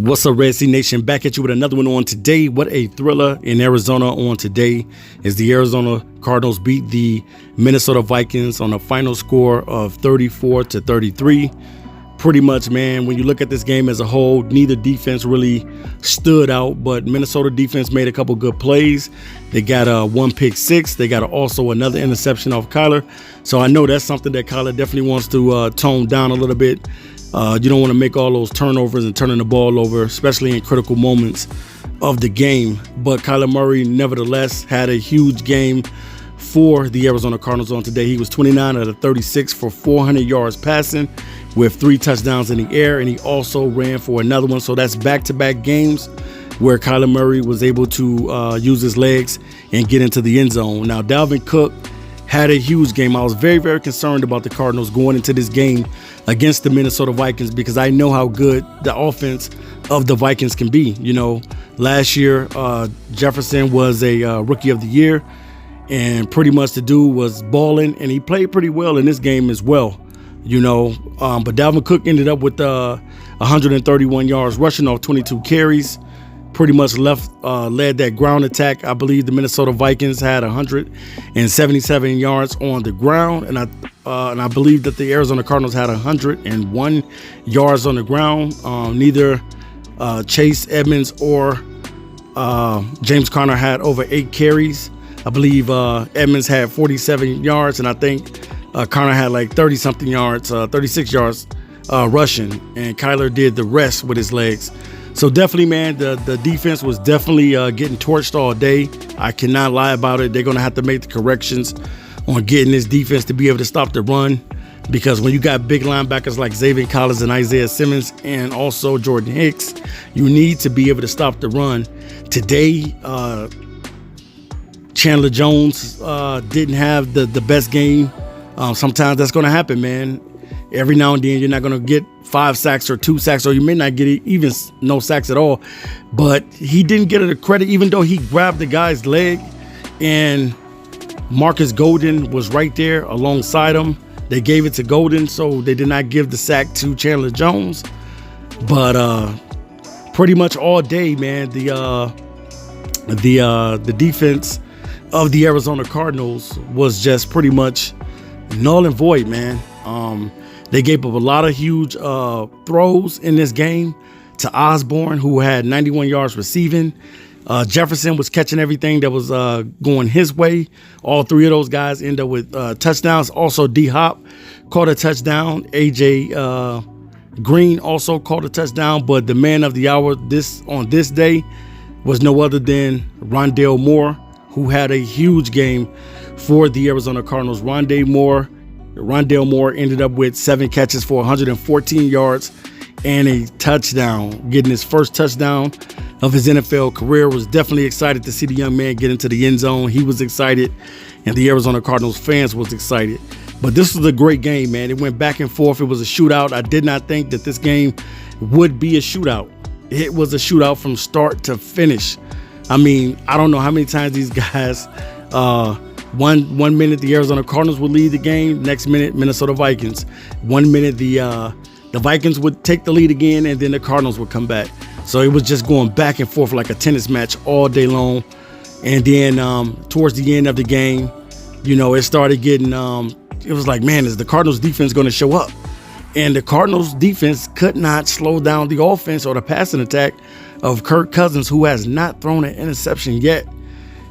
What's up, Red Sea Nation? Back at you with another one on today. What a thriller in Arizona on today as the Arizona Cardinals beat the Minnesota Vikings on a final score of 34-33. Pretty much, man, when you look at this game as a whole, neither defense really stood out, but Minnesota defense made a couple good plays. They got one pick six. They got also another interception off Kyler. So I know that's something that Kyler definitely wants to tone down a little bit. You don't want to make all those turnovers and turning the ball over, especially in critical moments of the game. But Kyler Murray, nevertheless, had a huge game for the Arizona Cardinals on today. He was 29 out of 36 for 400 yards passing with 3 touchdowns in the air, and he also ran for another one. So that's back-to-back games where Kyler Murray was able to use his legs and get into the end zone. Now, Dalvin Cook had a huge game. I was very, very concerned about the Cardinals going into this game against the Minnesota Vikings because I know how good the offense of the Vikings can be. You know, last year, Jefferson was a Rookie of the Year, and pretty much the dude was balling, and he played pretty well in this game as well. You know, but Dalvin Cook ended up with 131 yards rushing off 22 carries. Pretty much led that ground attack. I believe the Minnesota Vikings had 177 yards on the ground, and I believe that the Arizona Cardinals had 101 yards on the ground. Neither Chase Edmonds or James Conner had over 8 carries. I believe Edmonds had 47 yards, and I think Conner had like 30-something yards, 36 yards rushing, and Kyler did the rest with his legs. So definitely, man, the defense was definitely getting torched all day. I cannot lie about it. They're going to have to make the corrections on getting this defense to be able to stop the run, because when you got big linebackers like Xavier Collins and Isaiah Simmons and also Jordan Hicks, you need to be able to stop the run. Today, Chandler Jones didn't have the best game. Sometimes that's going to happen, man. Every now and then you're not going to get 5 sacks or 2 sacks, or you may not get even no sacks at all. But he didn't get it a credit, even though he grabbed the guy's leg, and Marcus Golden was right there alongside him. They gave it to Golden, so they did not give the sack to Chandler Jones. But pretty much all day, man, the defense of the Arizona Cardinals was just pretty much null and void, man. They gave up a lot of huge throws in this game to Osborne, who had 91 yards receiving. Jefferson was catching everything that was going his way. All 3 of those guys end up with touchdowns. Also, D-Hop caught a touchdown. A.J. Green also caught a touchdown. But the man of the hour on this day was no other than Rondale Moore, who had a huge game for the Arizona Cardinals. Rondale Moore ended up with 7 catches for 114 yards and a touchdown, getting his first touchdown of his NFL career. Was definitely excited to see the young man get into the end zone. He was excited, and the Arizona Cardinals fans was excited. But this was a great game, man. It went back and forth. It was a shootout. I did not think that this game would be a shootout. It was a shootout from start to finish. I mean, I don't know how many times these guys one minute the Arizona Cardinals would lead the game, next minute Minnesota Vikings. 1 minute the Vikings would take the lead again, and then the Cardinals would come back. So it was just going back and forth like a tennis match all day long. And then towards the end of the game, you know, it started getting it was like, man, is the Cardinals defense going to show up? And the Cardinals defense could not slow down the offense or the passing attack of Kirk Cousins, who has not thrown an interception yet.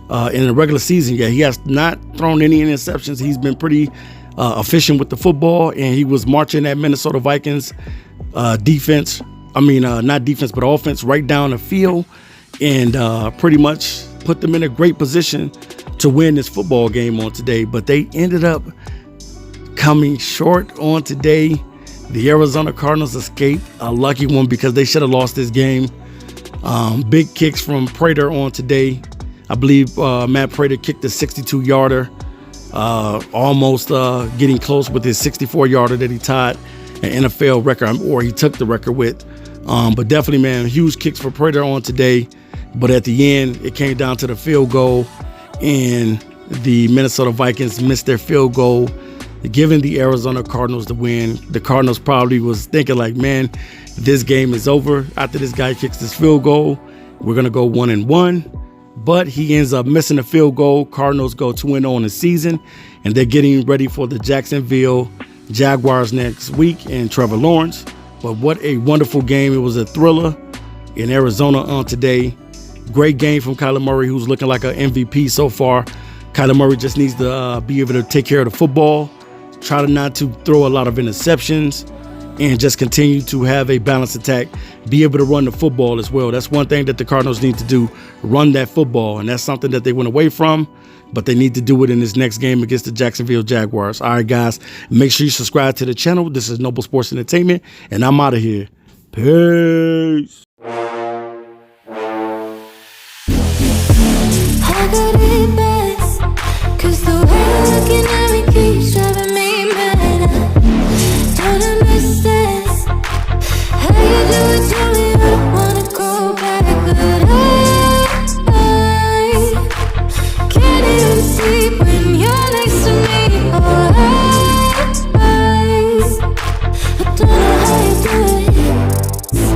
In the regular season yet. He has not thrown any interceptions. He's been pretty efficient with the football, and he was marching that Minnesota Vikings defense. I mean, not defense, but offense right down the field, and pretty much put them in a great position to win this football game on today. But they ended up coming short on today. The Arizona Cardinals escaped a lucky one because they should have lost this game. Big kicks from Prater on today. I believe Matt Prater kicked a 62-yarder, almost getting close with his 64-yarder that he tied an NFL record, or he took the record with. But definitely, man, huge kicks for Prater on today. But at the end, it came down to the field goal, and the Minnesota Vikings missed their field goal giving the Arizona Cardinals the win. The Cardinals probably was thinking like, man, this game is over. After this guy kicks this field goal, we're going to go 1-1. But he ends up missing a field goal. Cardinals go 2-0 in the season, and they're getting ready for the Jacksonville Jaguars next week and Trevor Lawrence. But what a wonderful game. It was a thriller in Arizona on today. Great game from Kyler Murray, who's looking like an MVP so far. Kyler Murray just needs to be able to take care of the football, try to not to throw a lot of interceptions, and just continue to have a balanced attack, be able to run the football as well. That's one thing that the Cardinals need to do, run that football, and that's something that they went away from, but they need to do it in this next game against the Jacksonville Jaguars. All right, guys, make sure you subscribe to the channel. This is Noble Sports Entertainment, and I'm out of here. Peace.